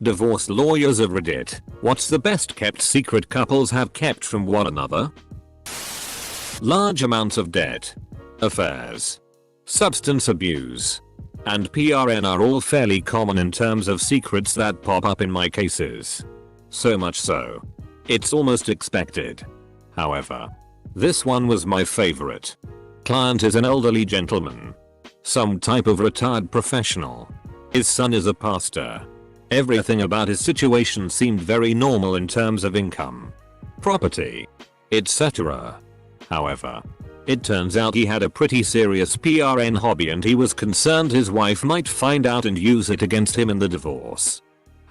Divorce lawyers of Reddit, what's the best kept secret couples have kept from one another? Large amounts of debt, affairs, substance abuse, and PRN are all fairly common in terms of secrets that pop up in my cases. So much so, it's almost expected. However, this one was my favorite. Client is an elderly gentleman, some type of retired professional. His son is a pastor. Everything about his situation seemed very normal in terms of income, property, etc. However, it turns out he had a pretty serious PRN hobby and he was concerned his wife might find out and use it against him in the divorce.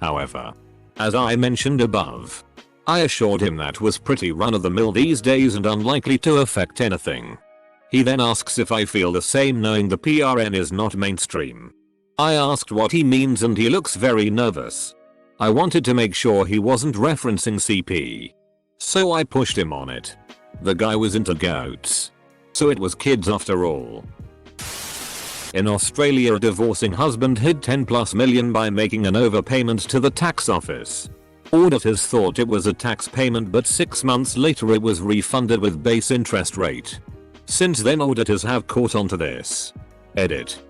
However, as I mentioned above, I assured him that was pretty run-of-the-mill these days and unlikely to affect anything. He then asks if I feel the same knowing the PRN is not mainstream. I asked what he means and he looks very nervous. I wanted to make sure he wasn't referencing CP. So I pushed him on it. The guy was into goats. So it was kids after all. In Australia, a divorcing husband hid 10+ million by making an overpayment to the tax office. Auditors thought it was a tax payment but 6 months later it was refunded with base interest rate. Since then auditors have caught on to this. Edit.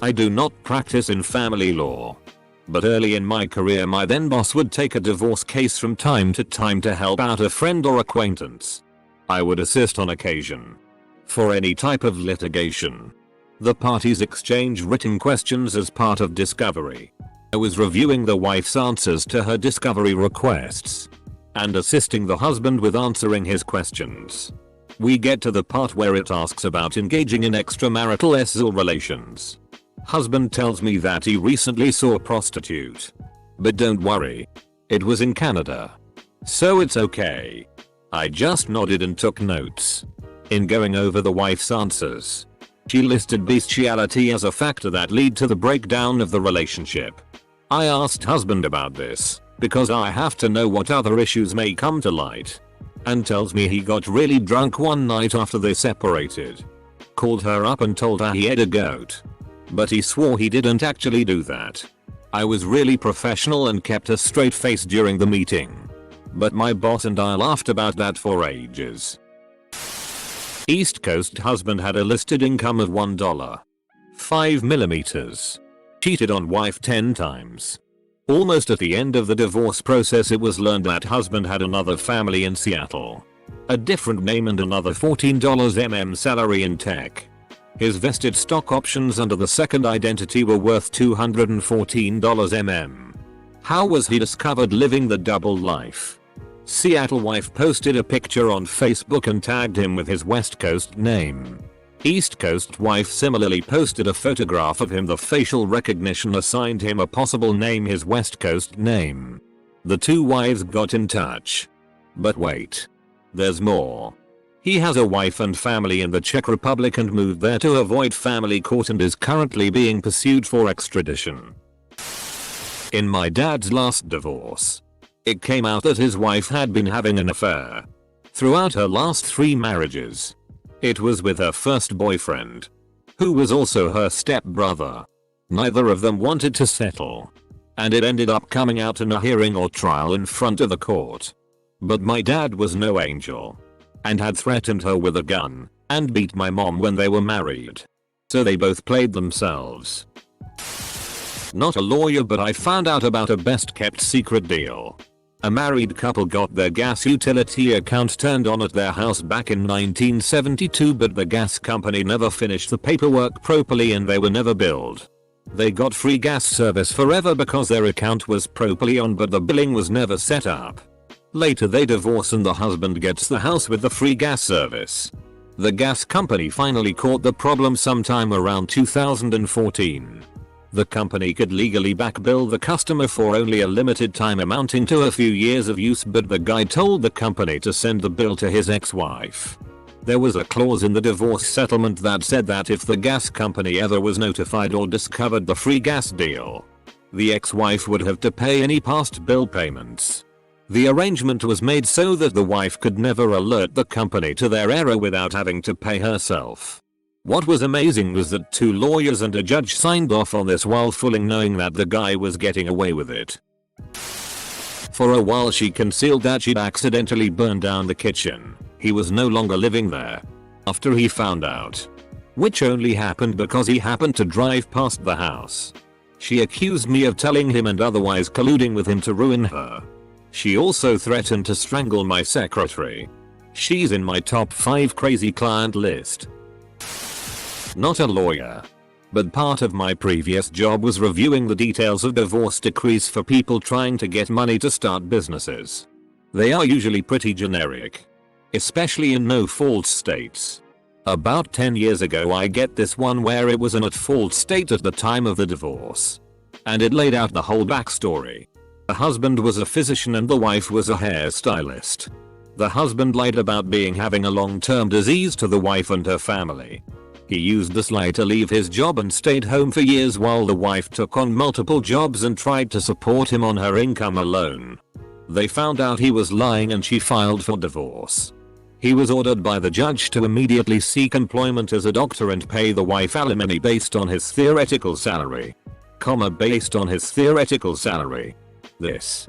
I do not practice in family law. But early in my career my then boss would take a divorce case from time to time to help out a friend or acquaintance. I would assist on occasion. For any type of litigation. The parties exchange written questions as part of discovery. I was reviewing the wife's answers to her discovery requests. And assisting the husband with answering his questions. We get to the part where it asks about engaging in extramarital sexual relations. Husband tells me that he recently saw a prostitute. But don't worry. It was in Canada. So it's okay. I just nodded and took notes. In going over the wife's answers, she listed bestiality as a factor that led to the breakdown of the relationship. I asked husband about this, because I have to know what other issues may come to light. And tells me he got really drunk one night after they separated. Called her up and told her he ate a goat. But he swore he didn't actually do that. I was really professional and kept a straight face during the meeting. But my boss and I laughed about that for ages. East Coast husband had a listed income of $1. 5 millimeters. Cheated on wife 10 times. Almost at the end of the divorce process it was learned that husband had another family in Seattle. A different name and another $14 salary in tech. His vested stock options under the second identity were worth $214 How was he discovered living the double life? Seattle wife posted a picture on Facebook and tagged him with his West Coast name. East Coast wife similarly posted a photograph of him. The facial recognition assigned him a possible name, his West Coast name. The two wives got in touch. But wait. There's more. He has a wife and family in the Czech Republic and moved there to avoid family court and is currently being pursued for extradition. In my dad's last divorce, it came out that his wife had been having an affair throughout her last 3 marriages. It was with her first boyfriend, who was also her stepbrother. Neither of them wanted to settle. And it ended up coming out in a hearing or trial in front of the court. But my dad was no angel. And had threatened her with a gun, and beat my mom when they were married. So they both played themselves. Not a lawyer, but I found out about a best kept secret deal. A married couple got their gas utility account turned on at their house back in 1972, but the gas company never finished the paperwork properly and they were never billed. They got free gas service forever because their account was properly on, but the billing was never set up. Later they divorce and the husband gets the house with the free gas service. The gas company finally caught the problem sometime around 2014. The company could legally backbill the customer for only a limited time amounting to a few years of use, but the guy told the company to send the bill to his ex-wife. There was a clause in the divorce settlement that said that if the gas company ever was notified or discovered the free gas deal, the ex-wife would have to pay any past bill payments. The arrangement was made so that the wife could never alert the company to their error without having to pay herself. What was amazing was that 2 lawyers and a judge signed off on this while fully knowing that the guy was getting away with it. For a while she concealed that she'd accidentally burned down the kitchen. He was no longer living there. After he found out. Which only happened because he happened to drive past the house. She accused me of telling him and otherwise colluding with him to ruin her. She also threatened to strangle my secretary. She's in my top 5 crazy client list. Not a lawyer. But part of my previous job was reviewing the details of divorce decrees for people trying to get money to start businesses. They are usually pretty generic. Especially in no-fault states. About 10 years ago I get this one where it was an at-fault state at the time of the divorce. And it laid out the whole backstory. The husband was a physician and the wife was a hairstylist. The husband lied about having a long-term disease to the wife and her family. He used this lie to leave his job and stayed home for years while the wife took on multiple jobs and tried to support him on her income alone. They found out he was lying and she filed for divorce. He was ordered by the judge to immediately seek employment as a doctor and pay the wife alimony based on his theoretical salary. Based on his theoretical salary. This.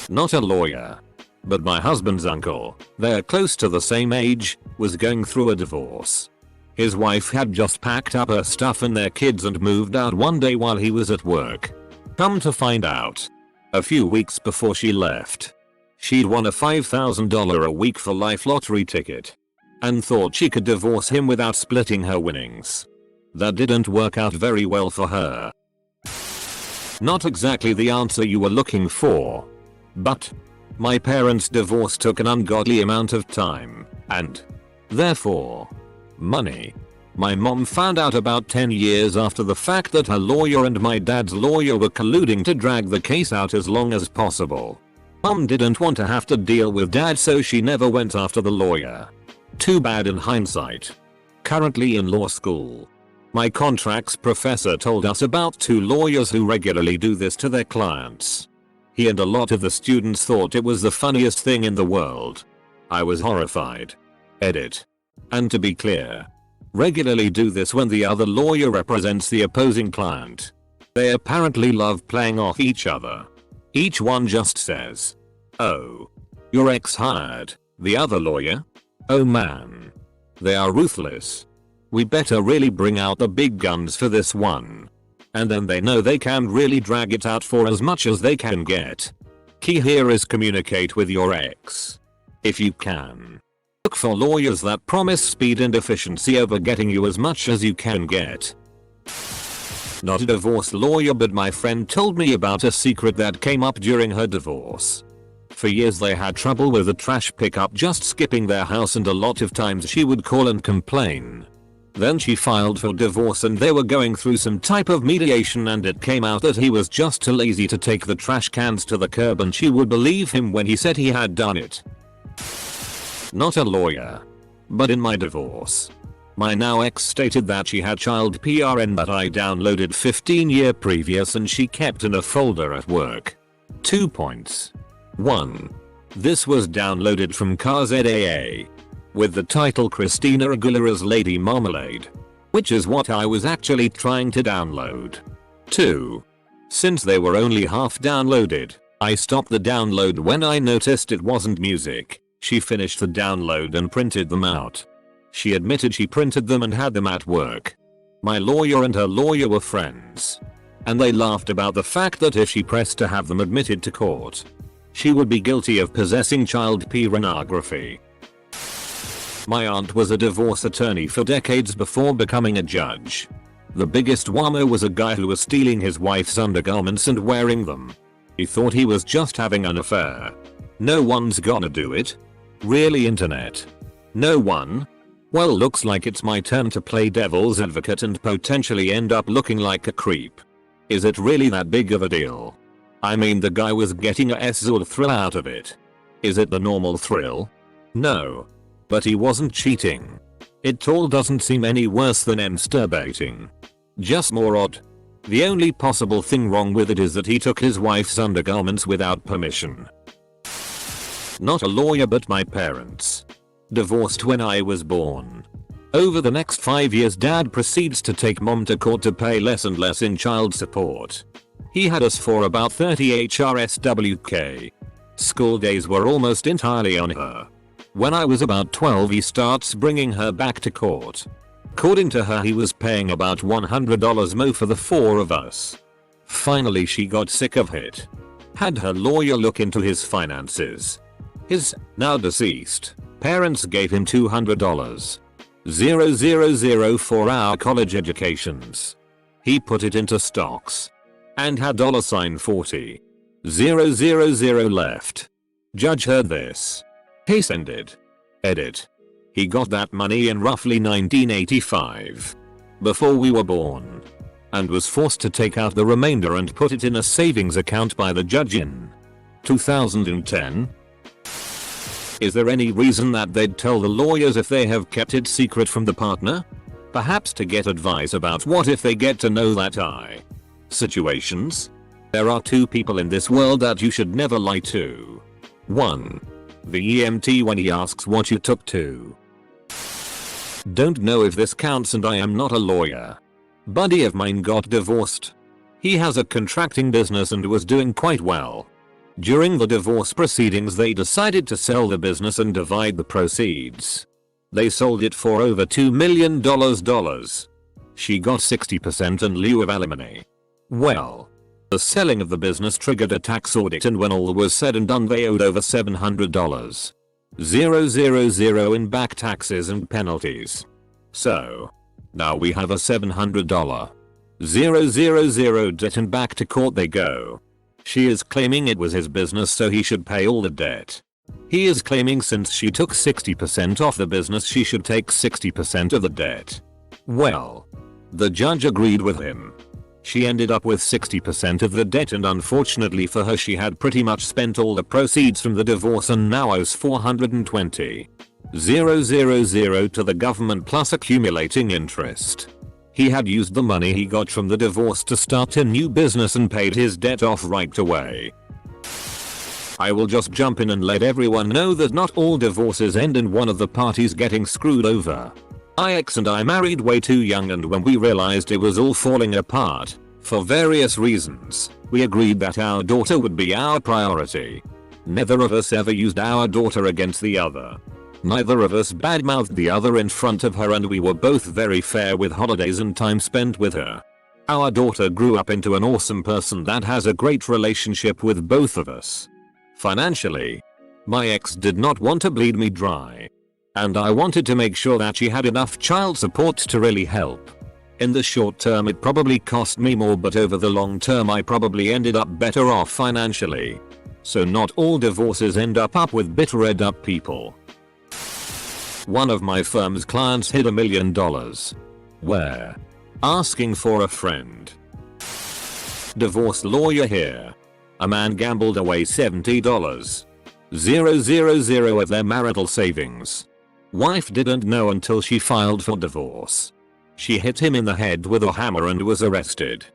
Not a lawyer. But my husband's uncle, they're close to the same age, was going through a divorce. His wife had just packed up her stuff and their kids and moved out one day while he was at work. Come to find out. A few weeks before she left. She'd won a $5,000 a week for life lottery ticket. And thought she could divorce him without splitting her winnings. That didn't work out very well for her. Not exactly the answer you were looking for. But my parents' divorce took an ungodly amount of time, and therefore, money. My mom found out about 10 years after the fact that her lawyer and my dad's lawyer were colluding to drag the case out as long as possible. Mom didn't want to have to deal with dad, so she never went after the lawyer. Too bad in hindsight. Currently in law school. My contracts professor told us about 2 lawyers who regularly do this to their clients. He and a lot of the students thought it was the funniest thing in the world. I was horrified. Edit. And to be clear, regularly do this when the other lawyer represents the opposing client. They apparently love playing off each other. Each one just says, "Oh, your ex hired the other lawyer? Oh man. They are ruthless. We better really bring out the big guns for this one." And then they know they can really drag it out for as much as they can get. Key here is communicate with your ex. If you can. Look for lawyers that promise speed and efficiency over getting you as much as you can get. Not a divorce lawyer, but my friend told me about a secret that came up during her divorce. For years they had trouble with the trash pickup just skipping their house, and a lot of times she would call and complain. Then she filed for divorce and they were going through some type of mediation, and it came out that he was just too lazy to take the trash cans to the curb, and she would believe him when he said he had done it. Not a lawyer. But in my divorce, my now ex stated that she had child PRN that I downloaded 15 years previous and she kept in a folder at work. 2 points. 1. This was downloaded from KZAA. With the title Christina Aguilera's Lady Marmalade. Which is what I was actually trying to download. 2. Since they were only half downloaded, I stopped the download when I noticed it wasn't music. She finished the download and printed them out. She admitted she printed them and had them at work. My lawyer and her lawyer were friends. And they laughed about the fact that if she pressed to have them admitted to court, she would be guilty of possessing child pornography. My aunt was a divorce attorney for decades before becoming a judge. The biggest whammo was a guy who was stealing his wife's undergarments and wearing them. He thought he was just having an affair. No one's gonna do it. Really, internet? No one? Well, looks like it's my turn to play devil's advocate and potentially end up looking like a creep. Is it really that big of a deal? I mean, the guy was getting a sort of thrill out of it. Is it the normal thrill? No. But he wasn't cheating. It all doesn't seem any worse than masturbating. Just more odd. The only possible thing wrong with it is that he took his wife's undergarments without permission. Not a lawyer, but my parents. Divorced when I was born. Over the next 5 years, dad proceeds to take mom to court to pay less and less in child support. He had us for about 30 HRSWK. School days were almost entirely on her. When I was about 12, he starts bringing her back to court. According to her, he was paying about $100 more for the 4 of us. Finally, she got sick of it. Had her lawyer look into his finances. His, now deceased, parents gave him $200. 000 for our college educations. He put it into stocks. And had $40. 000 left. Judge heard this. He sended. Edit. He got that money in roughly 1985. Before we were born. And was forced to take out the remainder and put it in a savings account by the judge in 2010. Is there any reason that they'd tell the lawyers if they have kept it secret from the partner? Perhaps to get advice about what if they get to know that situations? There are 2 people in this world that you should never lie to. 1. The EMT when he asks what you took to. Don't know if this counts and I am not a lawyer. Buddy of mine got divorced. He has a contracting business and was doing quite well. During the divorce proceedings, they decided to sell the business and divide the proceeds. They sold it for over $2 million. She got 60% in lieu of alimony. Well, the selling of the business triggered a tax audit, and when all was said and done, they owed over $700. 000 in back taxes and penalties. So, now we have a $700. 000 debt, and back to court they go. She is claiming it was his business, so he should pay all the debt. He is claiming since she took 60% off the business, she should take 60% of the debt. Well, the judge agreed with him. She ended up with 60% of the debt, and unfortunately for her, she had pretty much spent all the proceeds from the divorce and now owes $420,000 to the government plus accumulating interest. He had used the money he got from the divorce to start a new business and paid his debt off right away. I will just jump in and let everyone know that not all divorces end in one of the parties getting screwed over. My ex and I married way too young, and when we realized it was all falling apart, for various reasons, we agreed that our daughter would be our priority. Neither of us ever used our daughter against the other. Neither of us badmouthed the other in front of her, and we were both very fair with holidays and time spent with her. Our daughter grew up into an awesome person that has a great relationship with both of us. Financially, my ex did not want to bleed me dry. And I wanted to make sure that she had enough child support to really help. In the short term it probably cost me more, but over the long term I probably ended up better off financially. So not all divorces end up with bitter up people. One of my firm's clients hid $1 million. Where? Asking for a friend. Divorce lawyer here. A man gambled away $70. 000 of their marital savings. Wife didn't know until she filed for divorce. She hit him in the head with a hammer and was arrested.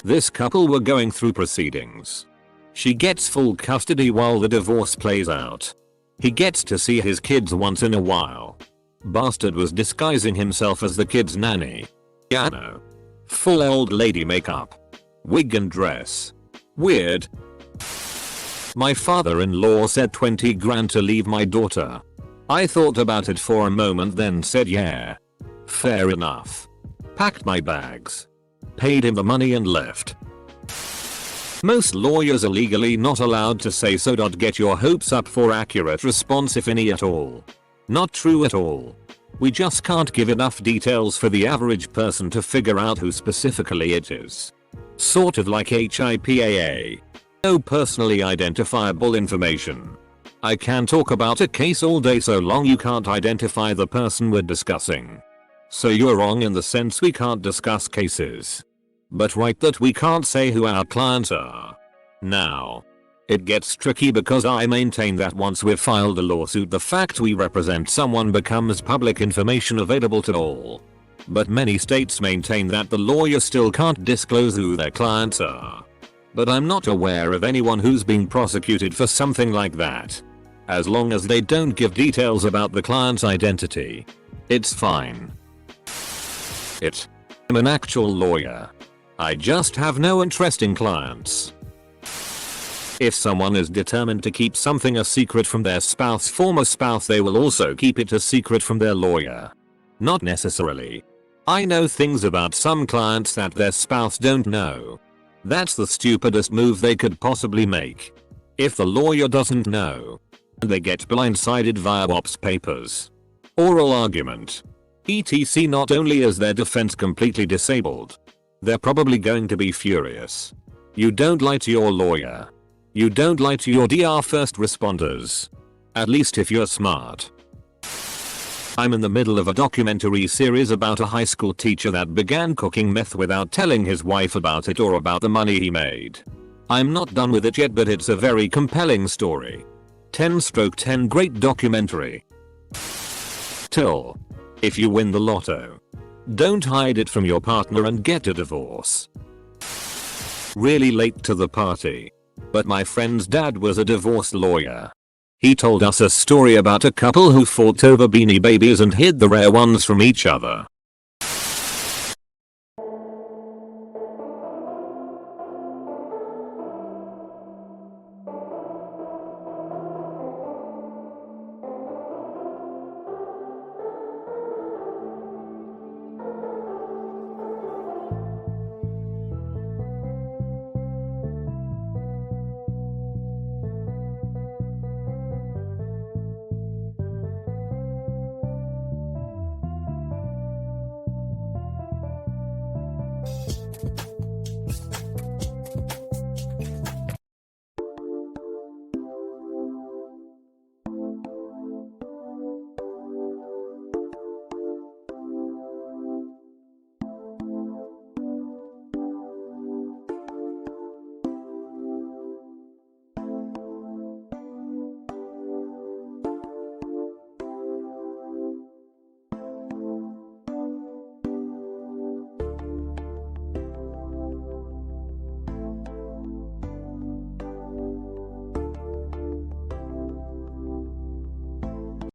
This couple were going through proceedings. She gets full custody while the divorce plays out. He gets to see his kids once in a while. Bastard was disguising himself as the kid's nanny. Yeah, no. Full old lady makeup. Wig and dress. Weird. My father-in-law said 20 grand to leave my daughter. I thought about it for a moment, then said yeah. Fair enough. Packed my bags. Paid him the money and left. Most lawyers are legally not allowed to say so. Get your hopes up for accurate response, if any at all. Not true at all. We just can't give enough details for the average person to figure out who specifically it is. Sort of like HIPAA. No personally identifiable information. I can talk about a case all day so long you can't identify the person we're discussing. So you're wrong in the sense we can't discuss cases. But right that we can't say who our clients are. Now, it gets tricky because I maintain that once we've filed a lawsuit, the fact we represent someone becomes public information available to all. But many states maintain that the lawyer still can't disclose who their clients are. But I'm not aware of anyone who's been prosecuted for something like that. As long as they don't give details about the client's identity. It's fine. I'm an actual lawyer. I just have no interesting clients. If someone is determined to keep something a secret from their former spouse, they will also keep it a secret from their lawyer. Not necessarily. I know things about some clients that their spouse don't know. That's the stupidest move they could possibly make. If the lawyer doesn't know, they get blindsided via ops papers, oral argument, etc. Not only is their defense completely disabled, they're probably going to be furious. You don't lie to your lawyer. You don't lie to your DR first responders. At least if you're smart. I'm in the middle of a documentary series about a high school teacher that began cooking meth without telling his wife about it or about the money he made. I'm not done with it yet, but it's a very compelling story. 10/10 great documentary. If you win the lotto, don't hide it from your partner and get a divorce. Really late to the party, but my friend's dad was a divorce lawyer. He told us a story about a couple who fought over Beanie Babies and hid the rare ones from each other.